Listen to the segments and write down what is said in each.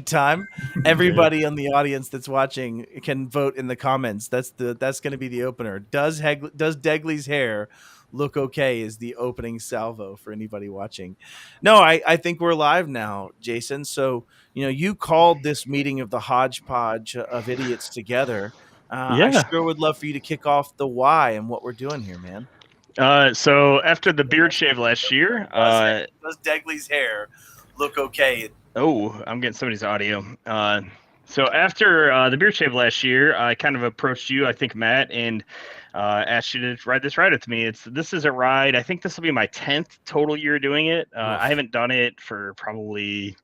time. Everybody in the audience that's watching can vote in the comments. That's going to be the opener. Does Degly's hair look okay? Is the opening salvo for anybody watching? No, I think we're live now, Jason. So you called this meeting of the hodgepodge of idiots together. I Yeah. sure would love for you to kick off the why and what we're doing here, man. So after the beard shave last year, Does Degly's hair look okay? I'm getting somebody's audio. So after the beard shave last year, I kind of approached you, I think Matt, and asked you to ride this ride with me. This is a ride. I think this will be my 10th total year doing it. I haven't done it for probably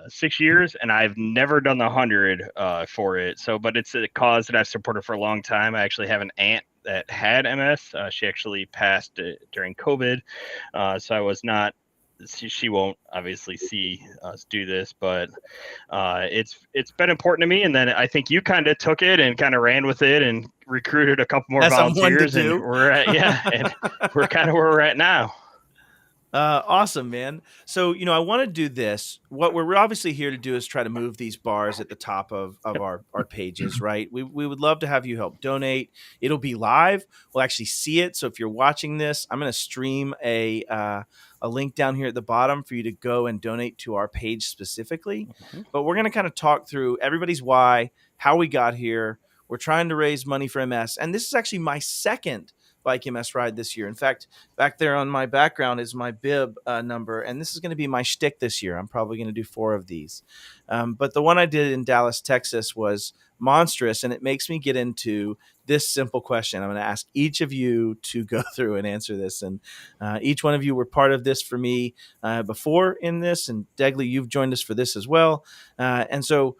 6 years, and I've never done the 100 for it. So, but it's a cause that I've supported for a long time. I actually have an aunt that had MS. She actually passed during COVID, so I was not. She won't obviously see us do this, but it's been important to me. And then I think you kind of took it and kind of ran with it and recruited a couple more As volunteers, and we're kind of where we're at now. Awesome, man. So, I want to do this. What we're obviously here to do is try to move these bars at the top of our pages, right? We would love to have you help donate. It'll be live. We'll actually see it. So if you're watching this, I'm going to stream a link down here at the bottom for you to go and donate to our page specifically. Mm-hmm. But we're going to kind of talk through everybody's why, how we got here. We're trying to raise money for MS. And this is actually my second Bike MS ride this year. In fact, back there on my background is my bib number, and this is going to be my shtick this year. I'm probably going to do 4 of these. But the one I did in Dallas, Texas was monstrous, and it makes me get into this simple question. I'm going to ask each of you to go through and answer this. And each one of you were part of this for me before in this, and Degly, you've joined us for this as well. And so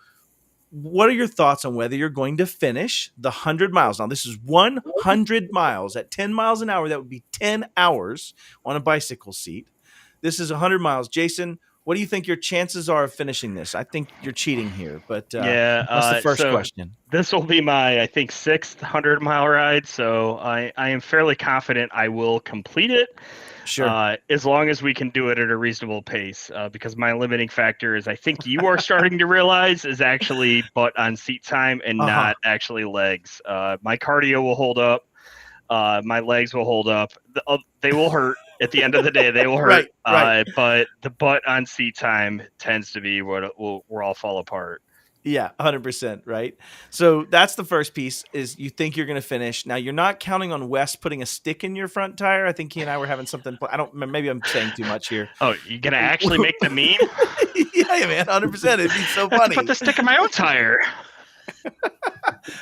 what are your thoughts on whether you're going to finish the 100 miles? Now, this is 100 miles at 10 miles an hour. That would be 10 hours on a bicycle seat. This is 100 miles. Jason, what do you think your chances are of finishing this? I think you're cheating here, but that's the first question. This will be my, I think, 6th 100-mile ride, so I am fairly confident I will complete it. Sure. As long as we can do it at a reasonable pace, because my limiting factor is, I think you are starting to realize, is actually butt on seat time and not actually legs. My cardio will hold up. My legs will hold up. They will hurt at the end of the day. They will hurt. Right. But the butt on seat time tends to be where all fall apart. Yeah, 100%, right? So that's the first piece, is you think you're going to finish. Now, you're not counting on Wes putting a stick in your front tire. I think he and I were having something. Maybe I'm saying too much here. Oh, you're going to actually make the meme? Yeah, man, 100%. It'd be so funny. I have to put the stick in my own tire.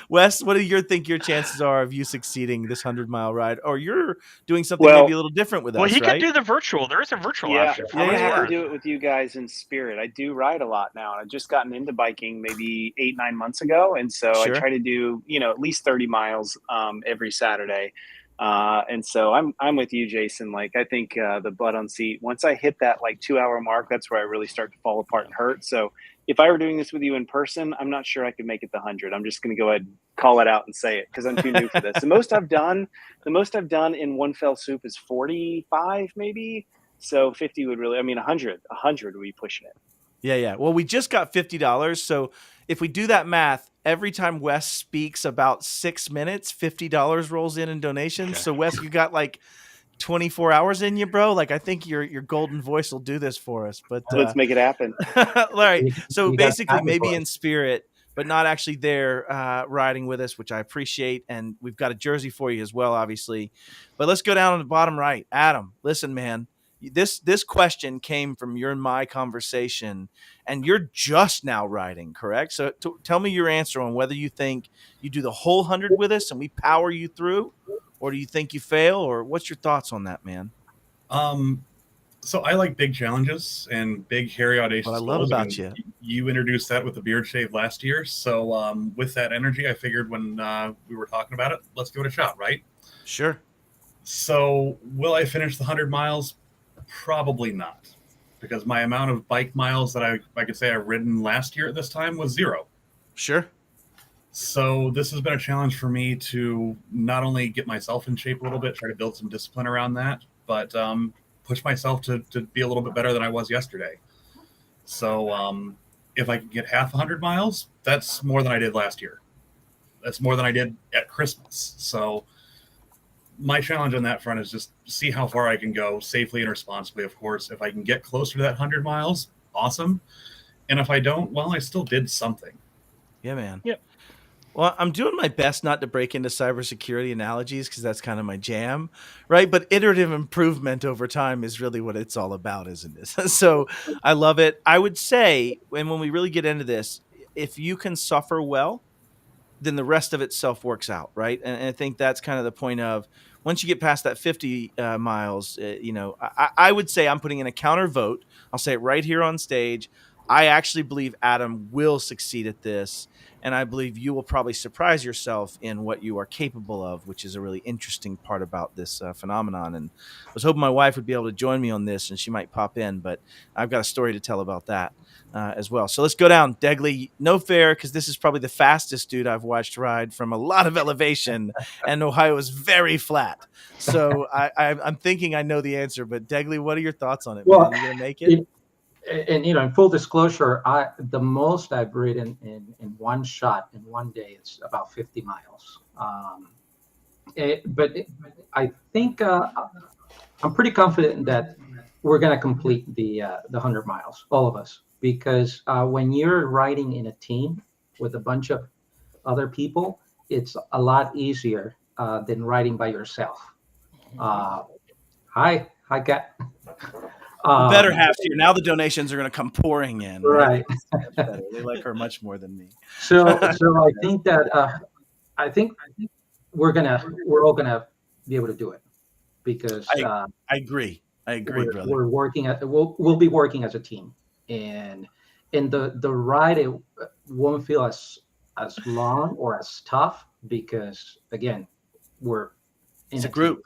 Wes, what do you think your chances are of you succeeding this 100-mile ride? Or you're doing something maybe a little different with us, Well, he right? could do the virtual. There is a virtual option. I'm going to have to do it with you guys in spirit. I do ride a lot now. I've just gotten into biking maybe 8-9 months ago. And so I try to do, at least 30 miles every Saturday. And so I'm with you, Jason. Like, I think the butt on seat, once I hit that 2-hour mark, that's where I really start to fall apart and hurt. So if I were doing this with you in person, I'm not sure I could make it the 100. I'm just going to go ahead and call it out and say it, because I'm too new for this. The most I've done in one fell swoop is 45, maybe. So 50 would really, 100 would be pushing it. Yeah. Well, we just got $50. So if we do that math, every time Wes speaks about 6 minutes, $50 rolls in donations. Okay. So Wes, you got 24 hours in you, bro. I think your golden voice will do this for us. But let's make it happen. All right. So basically, maybe in spirit, but not actually there riding with us, which I appreciate. And we've got a jersey for you as well, obviously. But let's go down on the bottom right. Adam, listen, man. This question came from your and my conversation, and you're just now riding, correct? So tell me your answer on whether you think you do the whole 100 with us and we power you through, or do you think you fail, or what's your thoughts on that, man? So I like big challenges and big, hairy, audacious goals. What I love about you. You introduced that with the beard shave last year. So with that energy, I figured when we were talking about it, let's give it a shot, right? Sure. So will I finish the 100 miles? Probably not, because my amount of bike miles that I could say I've ridden last year at this time was 0. Sure. So this has been a challenge for me to not only get myself in shape a little bit, try to build some discipline around that, but push myself to be a little bit better than I was yesterday. So if I can get half 100 miles, that's more than I did last year. That's more than I did at Christmas. So my challenge on that front is just see how far I can go safely and responsibly, of course. If I can get closer to that 100 miles, awesome. And if I don't, well, I still did something. Yeah, man. Yep. Well, I'm doing my best not to break into cybersecurity analogies because that's kind of my jam, right? But iterative improvement over time is really what it's all about, isn't it? So I love it. I would say, and when we really get into this, if you can suffer well, then the rest of itself works out, right? And I think that's kind of the point of once you get past that 50 miles, I would say I'm putting in a counter vote. I'll say it right here on stage. I actually believe Adam will succeed at this. And I believe you will probably surprise yourself in what you are capable of, which is a really interesting part about this phenomenon. And I was hoping my wife would be able to join me on this and she might pop in, but I've got a story to tell about that as well. So let's go down. Degly, no fair, because this is probably the fastest dude I've watched ride from a lot of elevation, and Ohio is very flat. So I'm thinking I know the answer, but Degly, what are your thoughts on it? Well, man? You gonna make it? And in full disclosure, the most I've ridden in one shot in one day is about 50 miles. But I think I'm pretty confident that we're going to complete the 100 miles, all of us, because when you're riding in a team with a bunch of other people, it's a lot easier than riding by yourself. Hi, Kat. The better half's here. Now the donations are going to come pouring in. Right. They like her much more than me. So I think that we're all gonna be able to do it because I agree. We're working we'll be working as a team, and the ride it won't feel as long or as tough because again we're in a group.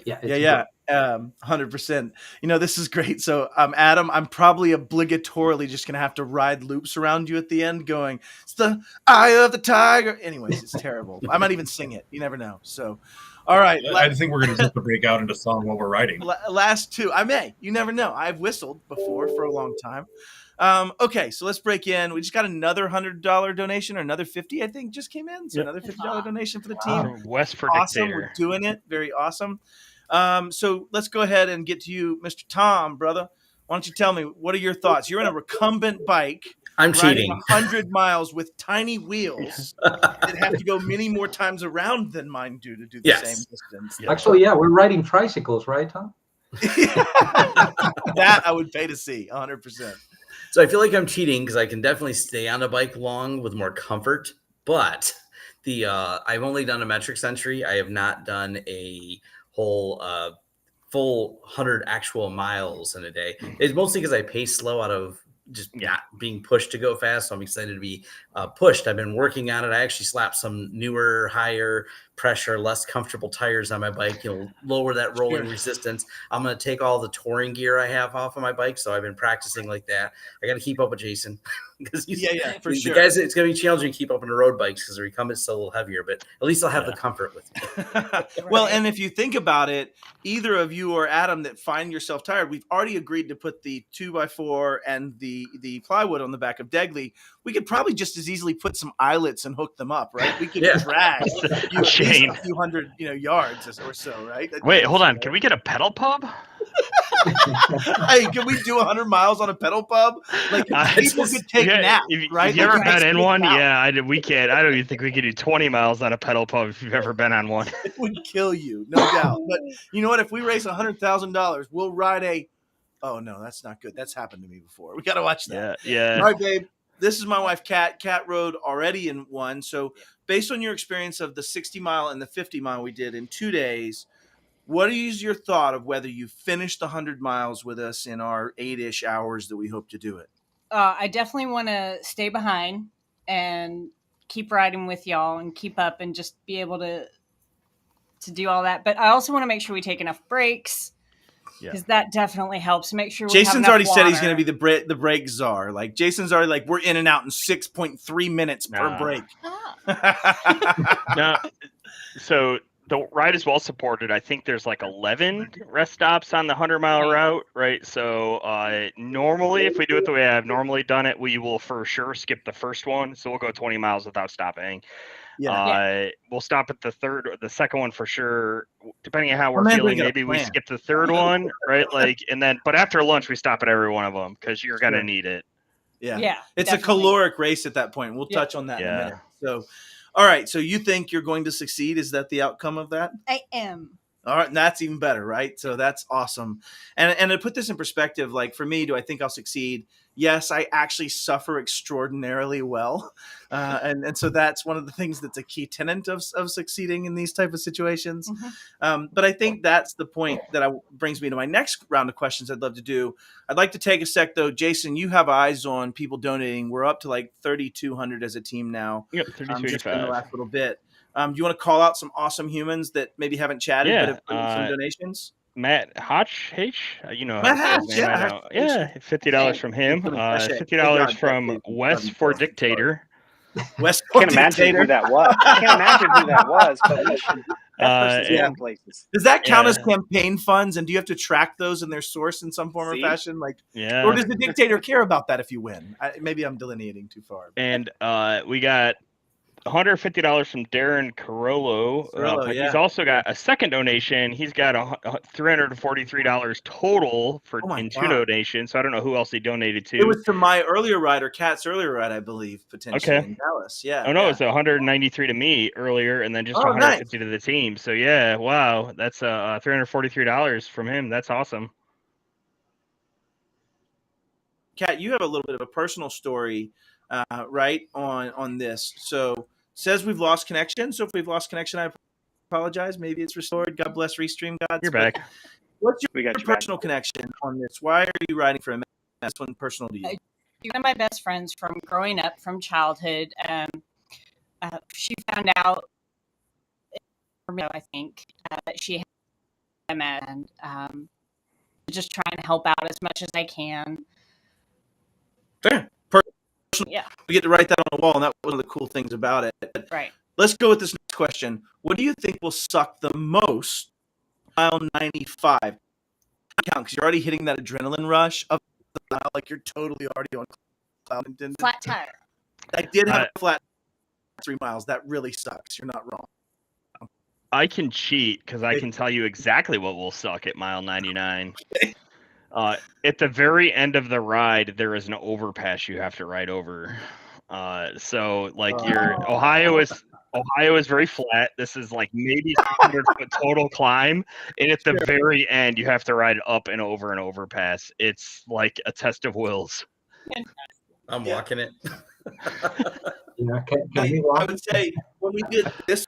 Yeah. 100%. This is great. So, Adam, I'm probably obligatorily just going to have to ride loops around you at the end going, it's the eye of the tiger. Anyways, it's terrible. I might even sing it. You never know. So, all right. I think we're going to just break out into song while we're riding. Last two. I may. You never know. I've whistled before for a long time. Okay, so let's break in. We just got another $100 donation, or another 50, I think, just came in. So another $50 donation for the team. Wes for awesome. Dictator. We're doing it. Very awesome. So let's go ahead and get to you, Mr. Tom, brother. Why don't you tell me, what are your thoughts? You're in a recumbent bike. I'm cheating. 100 miles with tiny wheels that have to go many more times around than mine do to do the same distance. Actually, we're riding tricycles, right, Tom? That I would pay to see, 100%. So I feel like I'm cheating because I can definitely stay on a bike long with more comfort. But I've only done a metric century. I have not done a whole full 100 actual miles in a day. It's mostly because I pace slow out of just not being pushed to go fast. So I'm excited to be pushed. I've been working on it. I actually slapped some newer, higher pressure, less comfortable tires on my bike, lower that rolling resistance. I'm going to take all the touring gear I have off of my bike. So I've been practicing like that. I got to keep up with Jason because for sure. The guys, it's going to be challenging to keep up on the road bikes because the recumbent's still a little heavier, but at least I'll have the comfort with me. Well, and if you think about it, either of you or Adam that find yourself tired, we've already agreed to put the 2x4 and the plywood on the back of Degly. We could probably just as easily put some eyelets and hook them up, right? We could drag you a few hundred, yards or so, right? Wait, hold on. Can we get a pedal pub? Hey, can we do 100 miles on a pedal pub? Like people could take naps, right? Have you ever been in one? Yeah, we can't. I don't even think we could do 20 miles on a pedal pub if you've ever been on one. It would kill you, no doubt. But you know what? If we raise $100,000, we'll ride a. Oh no, that's not good. That's happened to me before. We got to watch that. Yeah. All right, babe. This is my wife, Kat. Kat rode already in one. So based on your experience of the 60 mile and the 50 mile we did in 2 days, what is your thought of whether you finished the 100 miles with us in our 8-ish hours that we hope to do it? I definitely want to stay behind and keep riding with y'all and keep up and just be able to do all that. But I also want to make sure we take enough breaks. Because that definitely helps. Make sure Jason's already said he's going to be the break czar. Like Jason's already like, we're in and out in 6.3 minutes per break. No. So the ride is well supported. I think there's like 11 rest stops on the 100-mile route, right? So normally, if we do it the way I've normally done it, we will for sure skip the first one. So we'll go 20 miles without stopping. We'll stop at the second one for sure. Depending on how we're feeling, maybe we skip the third one, right? But after lunch, we stop at every one of them because you're gonna need it. Yeah. It's definitely a caloric race at that point. We'll touch on that in a minute. So, all right. So you think you're going to succeed? Is that the outcome of that? I am. All right. And that's even better, right? So that's awesome. And to put this in perspective, like for me, do I think I'll succeed? Yes, I actually suffer extraordinarily well. And so that's one of the things that's a key tenet of succeeding in these type of situations. Mm-hmm. But I think that's the point that brings me to my next round of questions I'd love to do. I'd like to take a sec, though. Jason, you have eyes on people donating. We're up to like 3,200 as a team now. Yep, 3,285. Just in the last little bit. Do you want to call out some awesome humans that maybe haven't chatted but have put in some donations? Matt Hodgepodge, Matt Hodge, $50 from him. $50 from Wes for Dictator. Wes for Dictator. I can't imagine who that was, but we should. That person's in places. Does that count as campaign funds? And do you have to track those in their source in some form or fashion? Or does the Dictator care about that if you win? Maybe I'm delineating too far. And we got $150 from Darren Carollo. He's also got a second donation. He's got $343 total in two donations. So I don't know who else he donated to. It was to my earlier ride or Kat's earlier ride, I believe, potentially in Dallas. Yeah. Oh no, it's 193 to me earlier, and then just 150 to the team. So yeah, wow, that's $343 from him. That's awesome. Kat, you have a little bit of a personal story, right, on this. So says we've lost connection. So if we've lost connection, I apologize. Maybe it's restored. God bless Restream gods. You're back. What's your personal connection on this? Why are you riding for MS? That's one personal to you. One of my best friends from growing up, from childhood. She found out, I think, that she had MS, and just trying to help out as much as I can. Fair. Yeah, we get to write that on the wall, and that was one of the cool things about it. Right. Let's go with this next question. What do you think will suck the most mile 95? Because you're already hitting that adrenaline rush of the mile, like you're totally already on cloud. Flat tire. I did have a flat 3 miles. That really sucks. You're not wrong. I can cheat because I can tell you exactly what will suck at mile 99. At the very end of the ride, there is an overpass you have to ride over. Ohio is very flat. This is like maybe 600-foot total climb, and at the very end, you have to ride up and over an overpass. It's like a test of wills. I'm walking it. I would say when we did this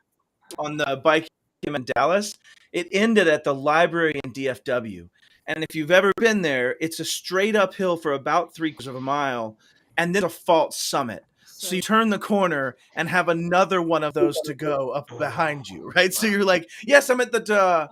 on the bike in Dallas, it ended at the library in DFW. And if you've ever been there, it's a straight uphill for about 3/4 of a mile, and then a false summit. So you turn the corner and have another one of those to go up behind you, right? So you're like, yes, I'm at the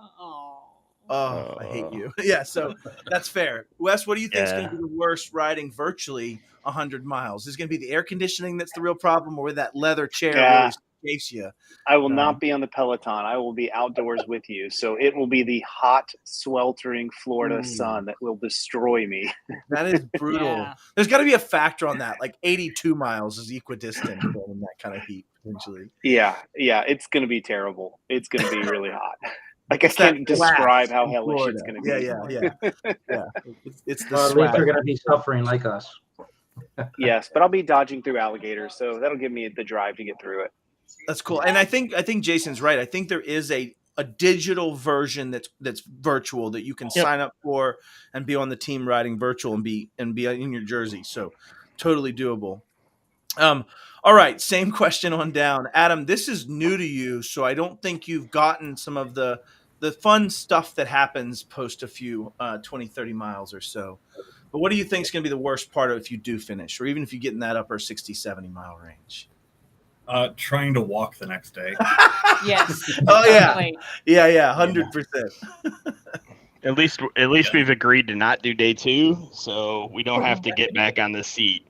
I hate you. Yeah, so that's fair. Wes, what do you think is going to be the worst riding virtually 100 miles? Is it going to be the air conditioning that's the real problem, or that leather chair really chase you? I will not be on the Peloton. I will be outdoors with you. So it will be the hot, sweltering Florida sun that will destroy me. That is brutal. Yeah. There's got to be a factor on that. Like 82 miles is equidistant in that kind of heat, potentially. Yeah. It's going to be terrible. It's going to be really hot. Like I can't describe how hellish it's going to be. Yeah. It's the at least you're going to be suffering like us. Yes, but I'll be dodging through alligators, so that'll give me the drive to get through it. That's cool. And I think Jason's right. I think there is a digital version that's virtual that you can sign up for and be on the team riding virtual and be in your jersey. So totally doable. All right. Same question on down. Adam, this is new to you, so I don't think you've gotten some of the fun stuff that happens post a few 20, 30 miles or so. But what do you think is going to be the worst part of if you do finish, or even if you get in that upper 60, 70 mile range? Trying to walk the next day. Yes. Oh yeah. 100%. At least we've agreed to not do day 2, so we don't have to get back on the seat.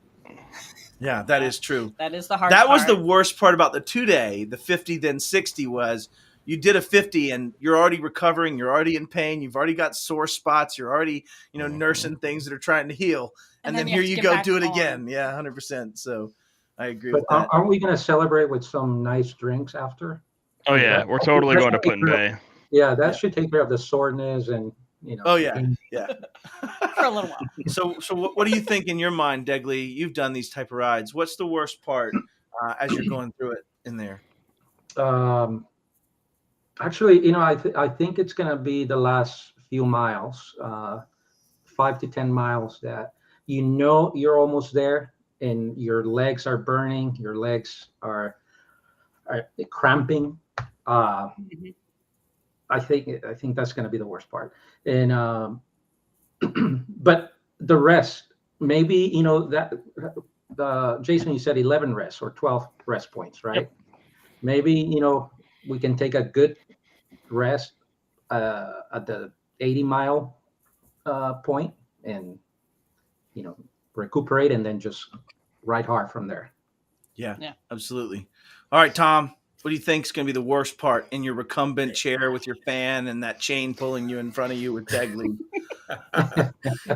Yeah, that is true. That is the hard part. That part. was the worst part about the 2-day, the 50 then 60 was you did a 50 and you're already recovering, you're already in pain, you've already got sore spots, you're already, nursing things that are trying to heal. And then here you go, do it again. Yeah, 100%. So I agree with that. Aren't we going to celebrate with some nice drinks after? Oh yeah, we're totally going to Put in Bay. Yeah, that should take care of the soreness and Oh yeah, yeah. For a little while. So what do you think in your mind, Degly? You've done these type of rides. What's the worst part as you're going through it in there? Actually, I think it's going to be the last few miles, 5 to 10 miles that you're almost there and your legs are burning, your legs are cramping. I think that's going to be the worst part. And but the rest, maybe Jason, you said 11 rests or 12 rest points, right? Yep. Maybe we can take a good rest at the 80-mile point and recuperate and then just ride hard from there. Yeah, absolutely. All right, Tom, what do you think is going to be the worst part in your recumbent chair with your fan and that chain pulling you in front of you with Degly?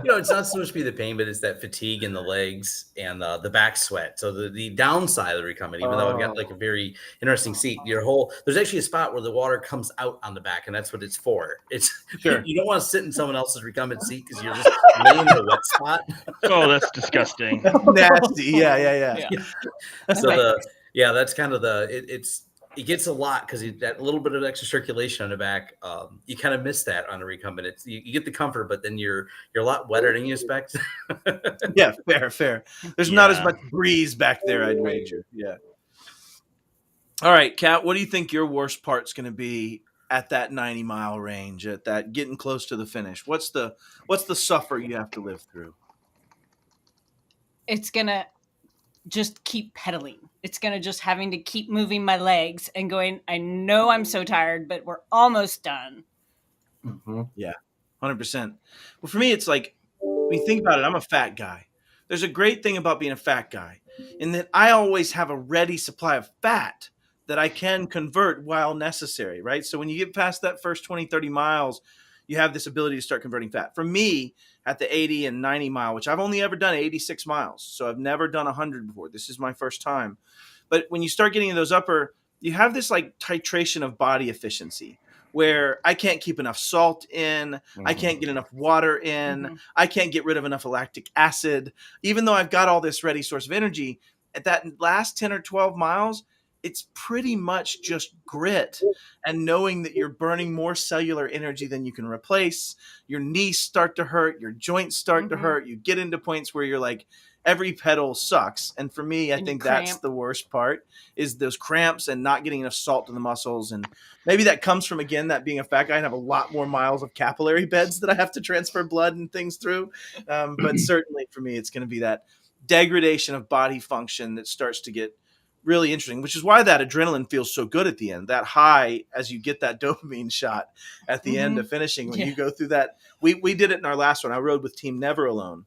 It's not so much be the pain, but it's that fatigue in the legs and the back sweat. So the downside of the recumbent, even though I've got like a very interesting seat, there's actually a spot where the water comes out on the back, and that's what it's for. It's sure. You don't want to sit in someone else's recumbent seat because you're just laying in the wet spot. Oh, that's disgusting. Nasty. Yeah. So that's kind of it gets a lot because that little bit of extra circulation on the back, you kind of miss that on a recumbent. You get the comfort, but then you're a lot wetter than you expect. Yeah, fair. There's not as much breeze back there, I'd wager. Yeah. All right, Kat, what do you think your worst part's going to be at that 90-mile range, at that getting close to the finish? What's the suffer you have to live through? It's going to just keep pedaling. It's going to just having to keep moving my legs and going, I know I'm so tired, but we're almost done. Mm-hmm. Yeah, 100%. Well, for me, it's like, when you think about it, I'm a fat guy. There's a great thing about being a fat guy in that I always have a ready supply of fat that I can convert while necessary, right? So when you get past that first 20, 30 miles, you have this ability to start converting fat. For me, at the 80 and 90 mile, which I've only ever done 86 miles, so I've never done 100 before. This is my first time. But when you start getting in those you have this like titration of body efficiency where I can't keep enough salt in, I can't get enough water in, I can't get rid of enough lactic acid. Even though I've got all this ready source of energy, at that last 10 or 12 miles, it's pretty much just grit and knowing that you're burning more cellular energy than you can replace. Your knees start to hurt, your joints start to hurt. You get into points where you're like, every pedal sucks. And for me, I think that's the worst part is those cramps and not getting enough salt in the muscles. And maybe that comes from, again, that being a fat guy and have a lot more miles of capillary beds that I have to transfer blood and things through. But certainly for me, it's going to be that degradation of body function that starts to get really interesting, which is why that adrenaline feels so good at the end, that high as you get that dopamine shot at the end of finishing. When you go through that, we did it in our last one. I rode with Team Never Alone,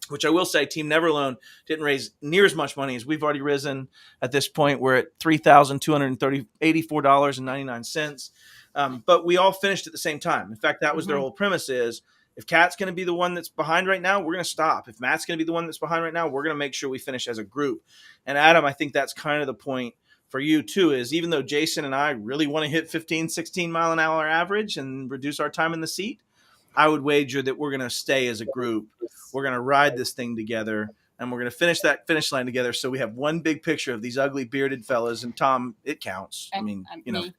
which I will say Team Never Alone didn't raise near as much money as we've already risen at this point. We're at $3,284.99. But we all finished at the same time. In fact, that was their whole premise is, if Kat's going to be the one that's behind right now, we're going to stop. If Matt's going to be the one that's behind right now, we're going to make sure we finish as a group. And Adam, I think that's kind of the point for you too, is even though Jason and I really want to hit 15, 16 mile an hour average and reduce our time in the seat, I would wager that we're going to stay as a group. We're going to ride this thing together and we're going to finish that finish line together. So we have one big picture of these ugly bearded fellas, and Tom, it counts. I mean,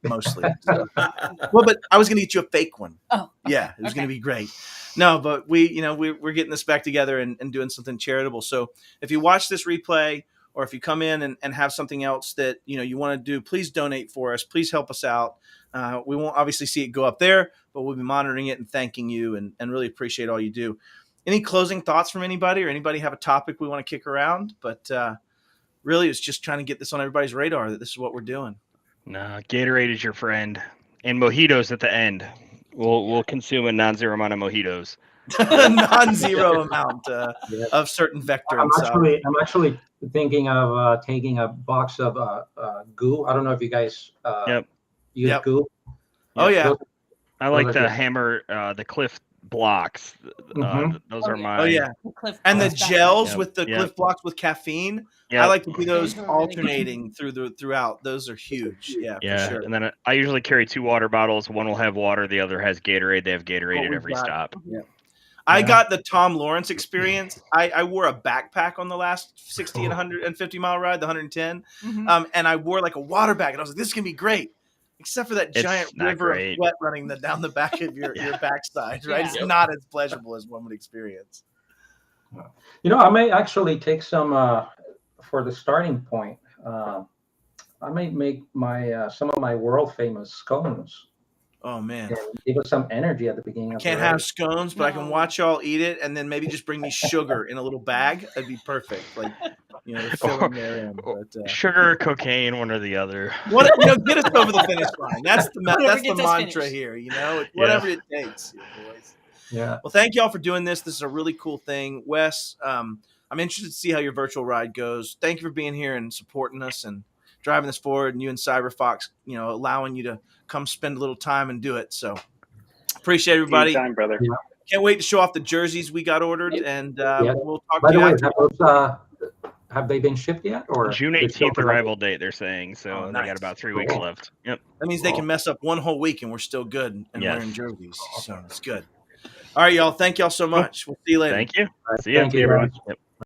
mostly. So. Well, but I was going to get you a fake one. Oh, yeah, it was going to be great. No, but we're getting this back together and doing something charitable. So if you watch this replay, or if you come in and have something else that you want to do, please donate for us. Please help us out. We won't obviously see it go up there, but we'll be monitoring it and thanking you and really appreciate all you do. Any closing thoughts from anybody, or anybody have a topic we want to kick around? But really, it's just trying to get this on everybody's radar that this is what we're doing. No, Gatorade is your friend, and mojitos at the end. We'll consume a non-zero amount of mojitos. Non-zero amount of certain vector. I'm actually thinking of taking a box of goo. I don't know if you guys use goo. Oh yeah. I like the hammer, the Cliff blocks. Those are my. Oh yeah. And the gels with the Cliff blocks with caffeine. I like to do those alternating throughout. Those are huge. Yeah, for sure. And then I usually carry 2 water bottles. One will have water. The other has Gatorade. They have Gatorade at every stop. Yeah. I got the Tom Lawrence experience. I wore a backpack on the last 60 and 150 mile ride, the 110. And I wore like a water bag, and I was like, this is going to be great. Except for that giant river of sweat running down the back of your backside, right? It's not as pleasurable as one would experience. You know, I may actually take some, for the starting point, I may make my some of my world famous scones. Oh man, give us some energy at the beginning. I can't have scones, but I can watch y'all eat it, and then maybe just bring me sugar in a little bag. That'd be perfect. Like, you know, fill in there. Sugar or cocaine, one or the other. What, you know, get us over the finish line. That's the mantra here. You know, whatever it takes, boys. Yeah. Well, thank y'all for doing this. This is a really cool thing, Wes. I'm interested to see how your virtual ride goes. Thank you for being here and supporting us and driving this forward, and you and CyberFox, you know, allowing you to come spend a little time and do it. So appreciate everybody. Anytime, brother. Yeah. Can't wait to show off the jerseys we got ordered, and we'll talk By to the you way, after. Have they been shipped yet? Or June 18th arrival date, they're saying. So nice. They got about 3 weeks left. Yep. That means they can mess up one whole week, and we're still good and wearing jerseys. So it's good. All right, y'all. Thank y'all so much. We'll see you later. Thank you. Right. See you, everyone. Yep.